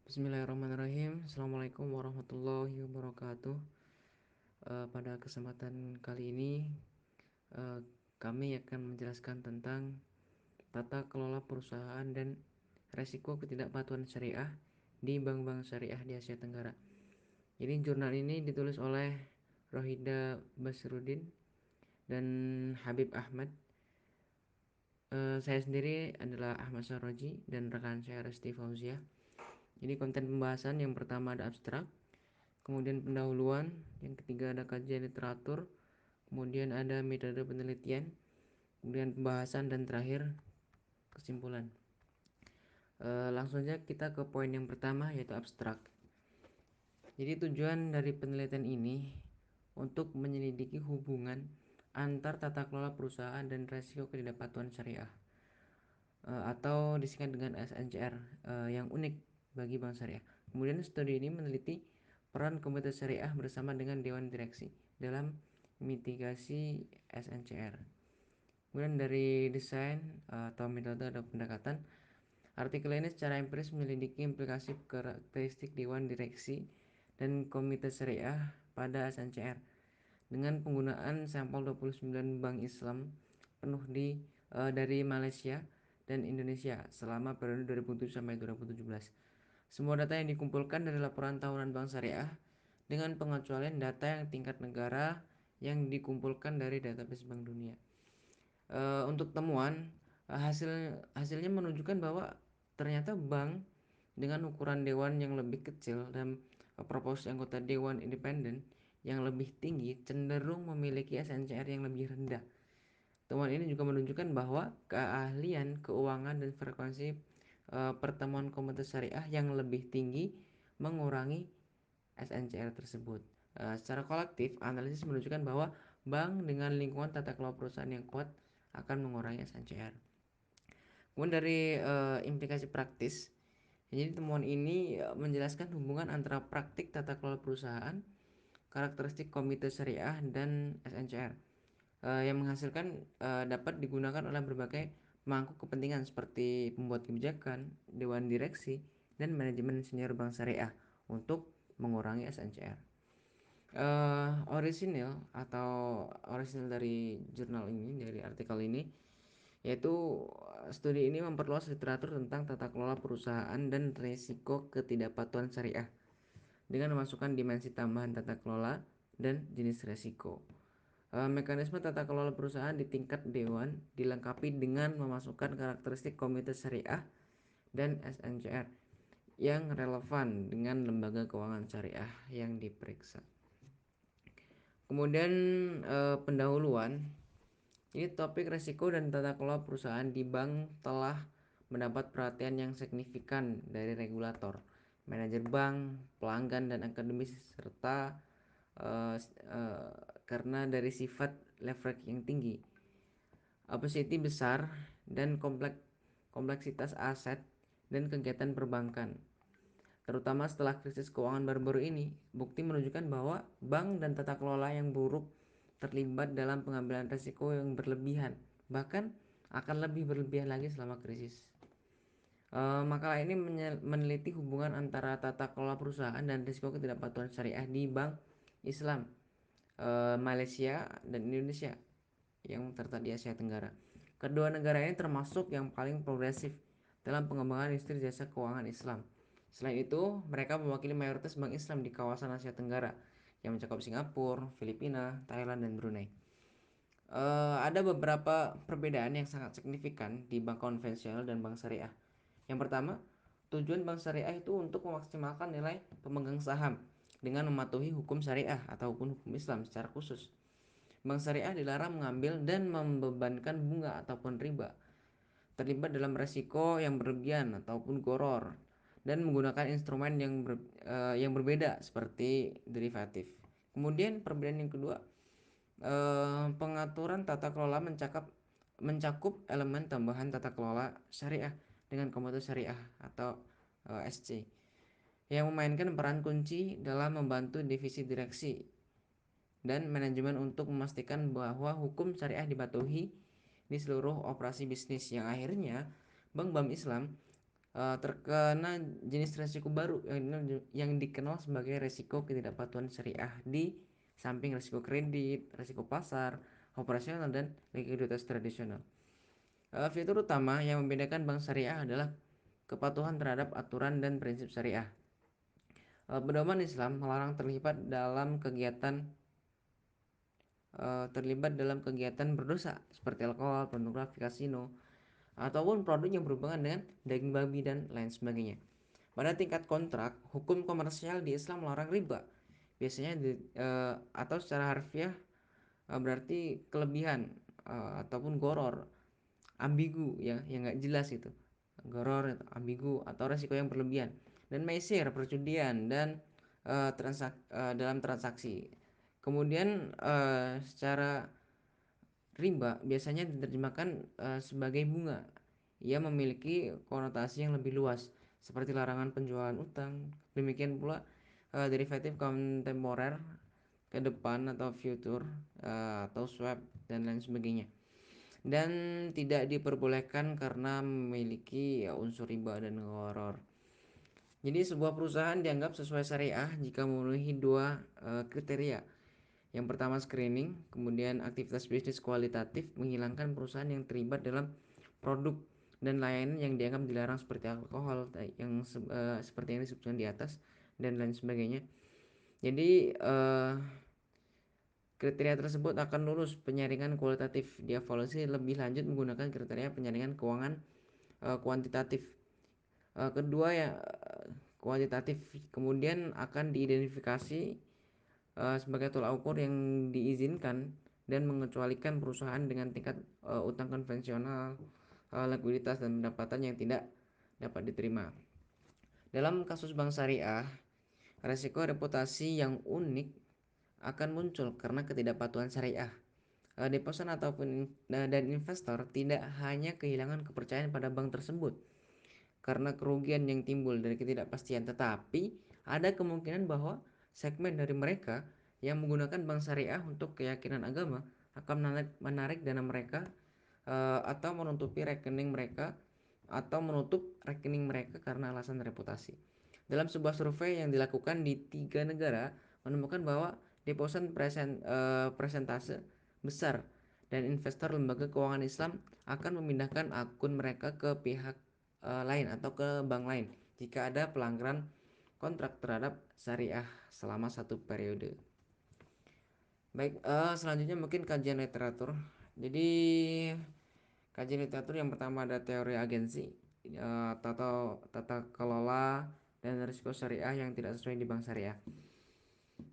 Bismillahirrahmanirrahim. Assalamualaikum warahmatullahi wabarakatuh. Pada kesempatan kali ini, eh, kami akan menjelaskan tentang tata kelola perusahaan dan resiko ketidakpatuhan syariah di bank-bank syariah di Asia Tenggara. Jadi jurnal ini ditulis oleh Rohida Basrudin dan Habib Ahmad. Saya sendiri adalah Ahmad Saroji dan rekan saya Resti Fauzia. Jadi konten pembahasan yang pertama ada abstrak, kemudian pendahuluan, yang ketiga ada kajian literatur, kemudian ada metode penelitian, kemudian pembahasan, dan terakhir kesimpulan. Langsung saja kita ke poin yang pertama, yaitu abstrak. Jadi tujuan dari penelitian ini untuk menyelidiki hubungan antar tata kelola perusahaan dan resiko ketidakpatuhan syariah, atau disingkat dengan SNCR, yang unik bagi bank syariah. Kemudian studi ini meneliti peran komite syariah bersama dengan dewan direksi dalam mitigasi SNCR. Kemudian dari desain atau metode atau pendekatan, artikel ini secara empiris menyelidiki implikasi karakteristik dewan direksi dan komite syariah pada SNCR dengan penggunaan sampel 29 bank Islam penuh dari Malaysia dan Indonesia selama periode 2007 sampai 2017. Semua data yang dikumpulkan dari laporan tahunan bank syariah dengan pengecualian data yang tingkat negara yang dikumpulkan dari database Bank Dunia. Untuk temuan, hasilnya menunjukkan bahwa ternyata bank dengan ukuran dewan yang lebih kecil dan proporsi anggota dewan independen yang lebih tinggi cenderung memiliki SNCR yang lebih rendah. Temuan ini juga menunjukkan bahwa keahlian keuangan dan frekuensi pertemuan komunitas syariah yang lebih tinggi mengurangi SNCR tersebut. Secara kolektif, analisis menunjukkan bahwa bank dengan lingkungan tata kelola perusahaan yang kuat akan mengurangi SNCR. Kemudian dari implikasi praktis, jadi temuan ini menjelaskan hubungan antara praktik tata kelola perusahaan, karakteristik komite syariah, dan SNCR, yang menghasilkan dapat digunakan oleh berbagai pemangku kepentingan seperti pembuat kebijakan, dewan direksi, dan manajemen senior bank syariah untuk mengurangi SNCR. Orisinil dari jurnal ini, dari artikel ini, yaitu studi ini memperluas literatur tentang tata kelola perusahaan dan risiko ketidakpatuhan syariah dengan memasukkan dimensi tambahan tata kelola dan jenis risiko. Mekanisme tata kelola perusahaan di tingkat dewan dilengkapi dengan memasukkan karakteristik komite syariah dan SNCR yang relevan dengan lembaga keuangan syariah yang diperiksa. Kemudian pendahuluan, ini topik risiko dan tata kelola perusahaan di bank telah mendapat perhatian yang signifikan dari regulator, manajer bank, pelanggan, dan akademis, serta uh, uh, karena dari sifat leverage yang tinggi, opacity besar, dan kompleksitas aset dan kegiatan perbankan. Terutama setelah krisis keuangan baru-baru ini, bukti menunjukkan bahwa bank dan tata kelola yang buruk terlibat dalam pengambilan risiko yang berlebihan, bahkan akan lebih berlebihan lagi selama krisis. Makalah ini meneliti hubungan antara tata kelola perusahaan dan risiko ketidakpatuhan syariah di bank Islam Malaysia dan Indonesia yang terletak di Asia Tenggara. Kedua negara ini termasuk yang paling progresif dalam pengembangan industri jasa keuangan Islam. Selain itu, mereka mewakili mayoritas bank Islam di kawasan Asia Tenggara yang mencakup Singapura, Filipina, Thailand, dan Brunei. Ada beberapa perbedaan yang sangat signifikan di bank konvensional dan bank syariah. Yang pertama, tujuan bank syariah itu untuk memaksimalkan nilai pemegang saham dengan mematuhi hukum syariah ataupun hukum Islam secara khusus. Bank syariah dilarang mengambil dan membebankan bunga ataupun riba, terlibat dalam resiko yang berlebihan ataupun goror, dan menggunakan instrumen yang berbeda seperti derivatif. Kemudian perbedaan yang kedua, pengaturan tata kelola mencakup elemen tambahan tata kelola syariah dengan komite syariah atau SC, yang memainkan peran kunci dalam membantu divisi direksi dan manajemen untuk memastikan bahwa hukum syariah dipatuhi di seluruh operasi bisnis, yang akhirnya bank-bank Islam terkena jenis resiko baru yang dikenal sebagai resiko ketidakpatuhan syariah di samping resiko kredit, resiko pasar, operasional, dan likuiditas tradisional. Fitur utama yang membedakan bank syariah adalah kepatuhan terhadap aturan dan prinsip syariah. Pedoman Islam melarang terlibat dalam kegiatan berdosa seperti alkohol, pornografi, kasino, ataupun produk yang berhubungan dengan daging babi dan lain sebagainya. Pada tingkat kontrak, hukum komersial di Islam melarang riba. Biasanya atau secara harfiah berarti kelebihan ataupun goror, ambigu ya, yang nggak jelas itu. Goror, ambigu atau resiko yang berlebihan. Dan maisir, perjudian dan dalam transaksi. Kemudian secara riba biasanya diterjemahkan sebagai bunga. Ia memiliki konotasi yang lebih luas, seperti larangan penjualan utang. Demikian pula derivatif kontemporer ke depan atau future atau swap dan lain sebagainya. Dan tidak diperbolehkan karena memiliki unsur riba dan gharar. Jadi sebuah perusahaan dianggap sesuai syariah jika memenuhi dua kriteria. Yang pertama screening, kemudian aktivitas bisnis kualitatif menghilangkan perusahaan yang terlibat dalam produk dan layanan yang dianggap dilarang seperti alkohol seperti yang disebutkan di atas dan lain sebagainya. Jadi kriteria tersebut akan lulus penyaringan kualitatif, dievaluasi lebih lanjut menggunakan kriteria penyaringan keuangan kuantitatif. Kedua ya kuantitatif, kemudian akan diidentifikasi sebagai tolak ukur yang diizinkan dan mengecualikan perusahaan dengan tingkat utang konvensional, likuiditas dan pendapatan yang tidak dapat diterima. Dalam kasus bank syariah, resiko reputasi yang unik akan muncul karena ketidakpatuhan syariah. Deposan ataupun dan investor tidak hanya kehilangan kepercayaan pada bank tersebut karena kerugian yang timbul dari ketidakpastian, tetapi ada kemungkinan bahwa segmen dari mereka yang menggunakan bank syariah untuk keyakinan agama akan menarik dana mereka atau menutup rekening mereka karena alasan reputasi. Dalam sebuah survei yang dilakukan di 3 negara menemukan bahwa presentase besar dan investor lembaga keuangan Islam akan memindahkan akun mereka ke pihak lain atau ke bank lain jika ada pelanggaran kontrak terhadap syariah selama satu periode. Baik, selanjutnya mungkin kajian literatur. Jadi kajian literatur yang pertama ada teori agensi, tata kelola dan risiko syariah yang tidak sesuai di bank syariah.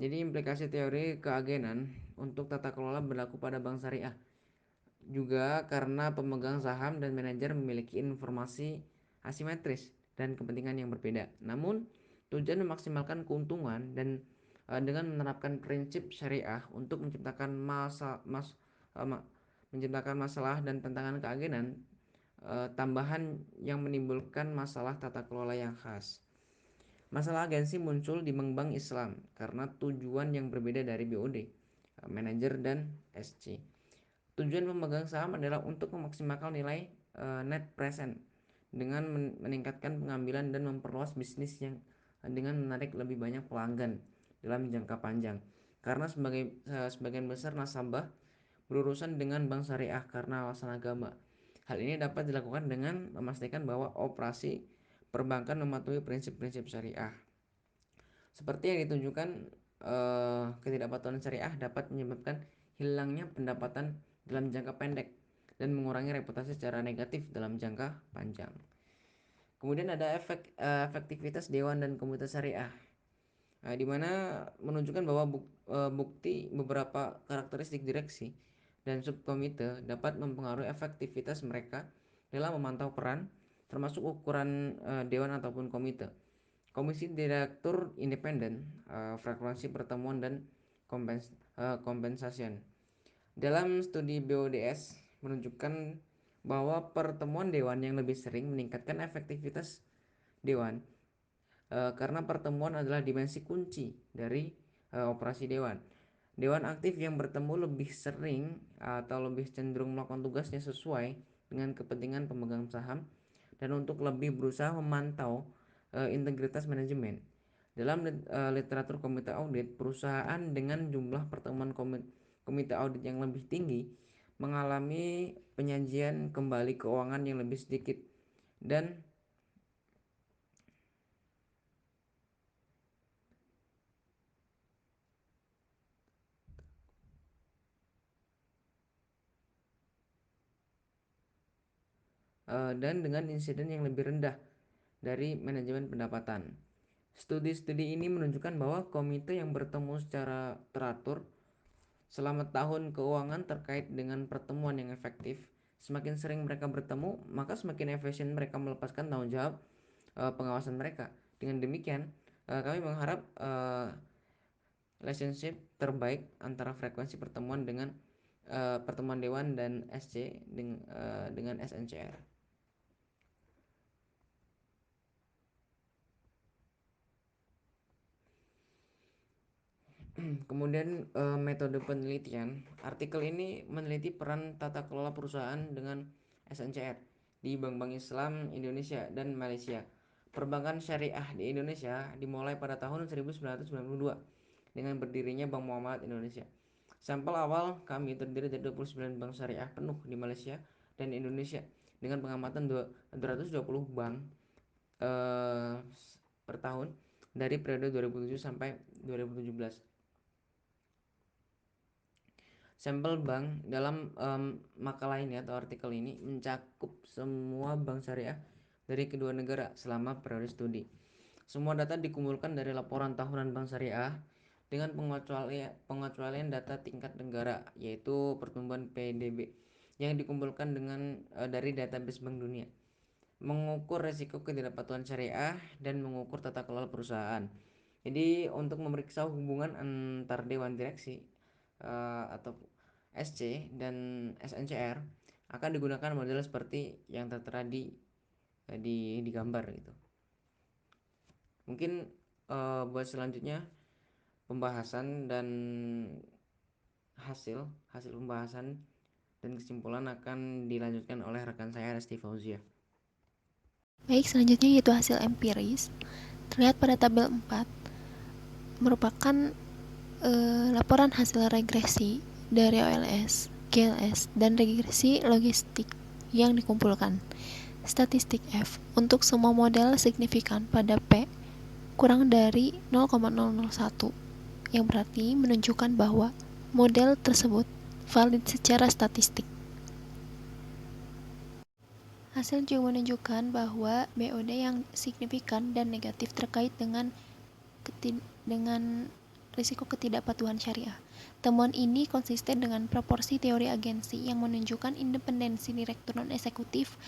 Jadi implikasi teori keagenan untuk tata kelola berlaku pada bank syariah juga karena pemegang saham dan manajer memiliki informasi asimetris dan kepentingan yang berbeda. Namun tujuan memaksimalkan keuntungan dan dengan menerapkan prinsip syariah untuk menciptakan masalah dan tantangan keagenan tambahan yang menimbulkan masalah tata kelola yang khas. Masalah agensi muncul di bank Islam karena tujuan yang berbeda dari BOD, manajer dan SC. Tujuan pemegang saham adalah untuk memaksimalkan nilai net present dengan meningkatkan pengambilan dan memperluas bisnis yang dengan menarik lebih banyak pelanggan dalam jangka panjang. Karena sebagian besar nasabah berurusan dengan bank syariah karena alasan agama. Hal ini dapat dilakukan dengan memastikan bahwa operasi perbankan mematuhi prinsip-prinsip syariah. Seperti yang ditunjukkan, ketidakpatuhan syariah dapat menyebabkan hilangnya pendapatan dalam jangka pendek dan mengurangi reputasi secara negatif dalam jangka panjang. Kemudian ada efektivitas dewan dan komite syariah, di mana menunjukkan bahwa bukti beberapa karakteristik direksi dan subkomite dapat mempengaruhi efektivitas mereka dalam memantau peran, termasuk ukuran dewan ataupun komite. Komisi Direktur Independen, frekuensi pertemuan dan compensation. Dalam studi BODS menunjukkan bahwa pertemuan dewan yang lebih sering meningkatkan efektivitas dewan karena pertemuan adalah dimensi kunci dari operasi dewan. Dewan aktif yang bertemu lebih sering atau lebih cenderung melakukan tugasnya sesuai dengan kepentingan pemegang saham dan untuk lebih berusaha memantau integritas manajemen. Dalam literatur komite audit, perusahaan dengan jumlah pertemuan komite audit yang lebih tinggi mengalami penyajian kembali keuangan yang lebih sedikit dan dengan insiden yang lebih rendah dari manajemen pendapatan. Studi-studi ini menunjukkan bahwa komite yang bertemu secara teratur selama tahun keuangan terkait dengan pertemuan yang efektif. Semakin sering mereka bertemu, maka semakin efisien mereka melepaskan tanggung jawab pengawasan mereka. Dengan demikian, kami mengharap relationship terbaik antara frekuensi pertemuan dengan pertemuan dewan dan SC dengan SNCR. Kemudian metode penelitian. Artikel ini meneliti peran tata kelola perusahaan dengan SNCR di bank-bank Islam Indonesia dan Malaysia. Perbankan syariah di Indonesia dimulai pada tahun 1992 dengan berdirinya Bank Muamalat Indonesia. Sampel awal kami terdiri dari 29 bank syariah penuh di Malaysia dan Indonesia dengan pengamatan 220 bank per tahun dari periode 2007 sampai 2017. Sampel bank dalam makalah ini atau artikel ini mencakup semua bank syariah dari kedua negara selama periode studi. Semua data dikumpulkan dari laporan tahunan bank syariah dengan pengecualian data tingkat negara, yaitu pertumbuhan PDB yang dikumpulkan dari database Bank Dunia, mengukur risiko ketidakpatuhan syariah dan mengukur tata kelola perusahaan. Jadi untuk memeriksa hubungan antar dewan direksi atau SC dan SNCR akan digunakan model seperti yang tertera di gambar gitu. Mungkin buat selanjutnya pembahasan dan hasil pembahasan dan kesimpulan akan dilanjutkan oleh rekan saya Resti Fauzia. Baik, selanjutnya yaitu hasil empiris. Terlihat pada tabel 4 merupakan laporan hasil regresi dari OLS, GLS, dan regresi logistik yang dikumpulkan. Statistik F untuk semua model signifikan pada P kurang dari 0,001, yang berarti menunjukkan bahwa model tersebut valid secara statistik. Hasil juga menunjukkan bahwa BOD yang signifikan dan negatif terkait dengan risiko ketidakpatuhan syariah. Temuan ini konsisten dengan proporsi teori agensi yang menunjukkan independensi direktur non-eksekutif,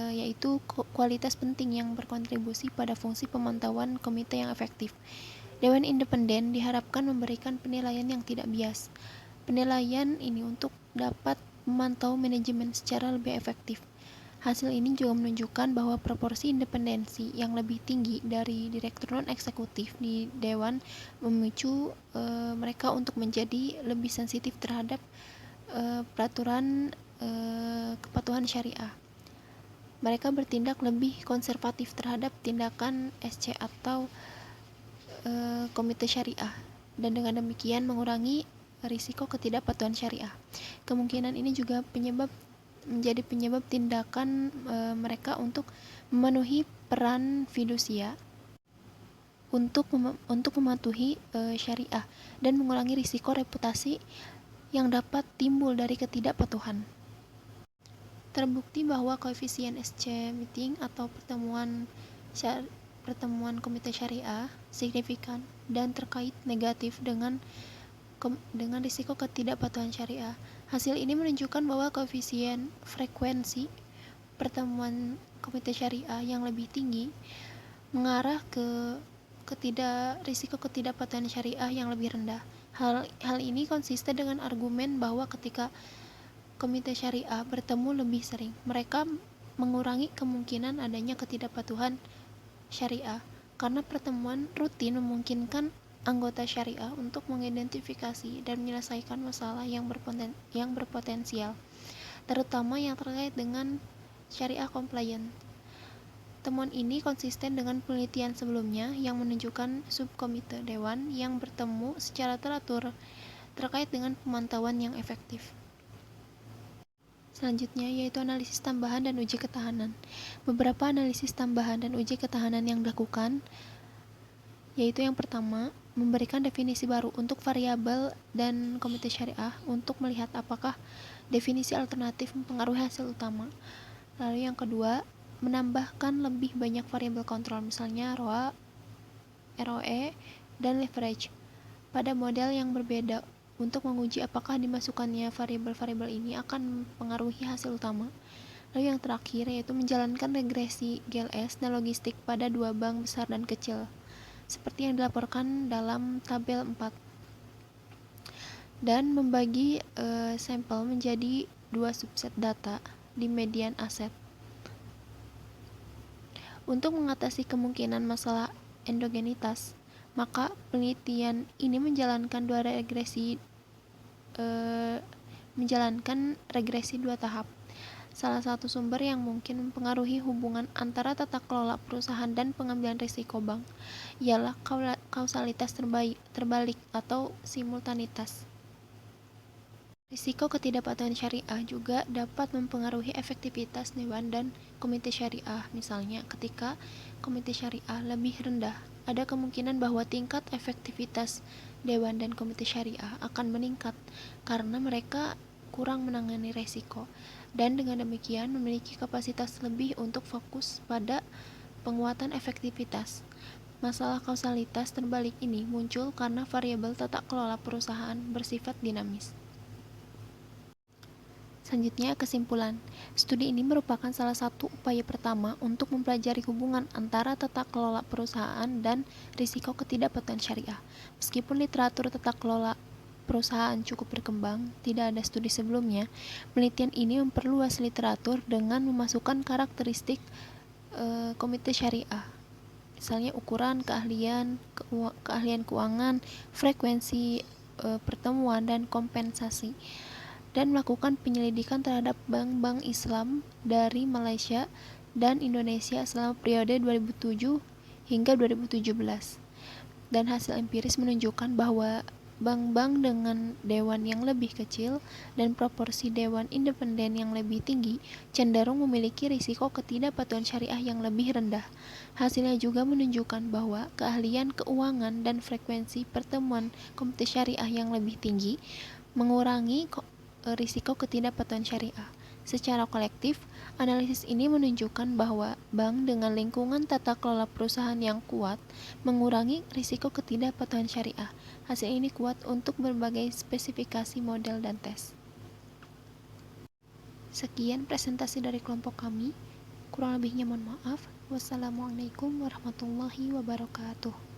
yaitu kualitas penting yang berkontribusi pada fungsi pemantauan komite yang efektif. Dewan independen diharapkan memberikan penilaian yang tidak bias. Penilaian ini untuk dapat memantau manajemen secara lebih efektif. Hasil ini juga menunjukkan bahwa proporsi independensi yang lebih tinggi dari direktur non-eksekutif di Dewan memicu mereka untuk menjadi lebih sensitif terhadap peraturan kepatuhan syariah. Mereka bertindak lebih konservatif terhadap tindakan SC atau komite syariah, dan dengan demikian mengurangi risiko ketidakpatuhan syariah. Kemungkinan ini juga menjadi penyebab tindakan mereka untuk memenuhi peran fidusia untuk mematuhi syariah dan mengurangi risiko reputasi yang dapat timbul dari ketidakpatuhan. Terbukti bahwa koefisien SC meeting atau pertemuan komite syariah signifikan dan terkait negatif dengan risiko ketidakpatuhan syariah. Hasil ini menunjukkan bahwa koefisien frekuensi pertemuan komite syariah yang lebih tinggi mengarah ke risiko ketidakpatuhan syariah yang lebih rendah. Hal ini konsisten dengan argumen bahwa ketika komite syariah bertemu lebih sering, mereka mengurangi kemungkinan adanya ketidakpatuhan syariah, karena pertemuan rutin memungkinkan anggota syariah untuk mengidentifikasi dan menyelesaikan masalah yang berpotensial, terutama yang terkait dengan syariah compliance. Temuan ini konsisten dengan penelitian sebelumnya yang menunjukkan subkomite dewan yang bertemu secara teratur terkait dengan pemantauan yang efektif. Selanjutnya yaitu analisis tambahan dan uji ketahanan. Beberapa analisis tambahan dan uji ketahanan yang dilakukan yaitu yang pertama, memberikan definisi baru untuk variabel dan komite syariah untuk melihat apakah definisi alternatif mempengaruhi hasil utama. Lalu yang kedua, menambahkan lebih banyak variabel kontrol, misalnya ROA, ROE, dan leverage pada model yang berbeda untuk menguji apakah dimasukkannya variabel-variabel ini akan mempengaruhi hasil utama. Lalu yang terakhir yaitu menjalankan regresi GLS dan logistik pada dua bank besar dan kecil, seperti yang dilaporkan dalam tabel 4. Dan membagi sampel menjadi dua subset data di median aset. Untuk mengatasi kemungkinan masalah endogenitas, maka penelitian ini menjalankan regresi dua tahap. Salah satu sumber yang mungkin mempengaruhi hubungan antara tata kelola perusahaan dan pengambilan risiko bank ialah kausalitas terbalik atau simultanitas. Risiko ketidakpatuhan syariah juga dapat mempengaruhi efektivitas dewan dan komite syariah. Misalnya, ketika komite syariah lebih rendah, ada kemungkinan bahwa tingkat efektivitas dewan dan komite syariah akan meningkat karena mereka kurang menangani risiko dan dengan demikian memiliki kapasitas lebih untuk fokus pada penguatan efektivitas. Masalah kausalitas terbalik ini muncul karena variabel tata kelola perusahaan bersifat dinamis. Selanjutnya, kesimpulan. Studi ini merupakan salah satu upaya pertama untuk mempelajari hubungan antara tata kelola perusahaan dan risiko ketidakpatuhan syariah. Meskipun literatur tata kelola perusahaan cukup berkembang, tidak ada studi sebelumnya, penelitian ini memperluas literatur dengan memasukkan karakteristik komite syariah. Misalnya ukuran, keahlian keuangan, frekuensi pertemuan, dan kompensasi, dan melakukan penyelidikan terhadap bank-bank Islam dari Malaysia dan Indonesia selama periode 2007 hingga 2017. Dan hasil empiris menunjukkan bahwa bank-bank dengan dewan yang lebih kecil dan proporsi dewan independen yang lebih tinggi cenderung memiliki risiko ketidakpatuhan syariah yang lebih rendah. Hasilnya juga menunjukkan bahwa keahlian keuangan dan frekuensi pertemuan komite syariah yang lebih tinggi mengurangi risiko ketidakpatuhan syariah. Secara kolektif, analisis ini menunjukkan bahwa bank dengan lingkungan tata kelola perusahaan yang kuat mengurangi risiko ketidakpatuhan syariah. Hasil ini kuat untuk berbagai spesifikasi model dan tes. Sekian presentasi dari kelompok kami. Kurang lebihnya mohon maaf. Wassalamualaikum warahmatullahi wabarakatuh.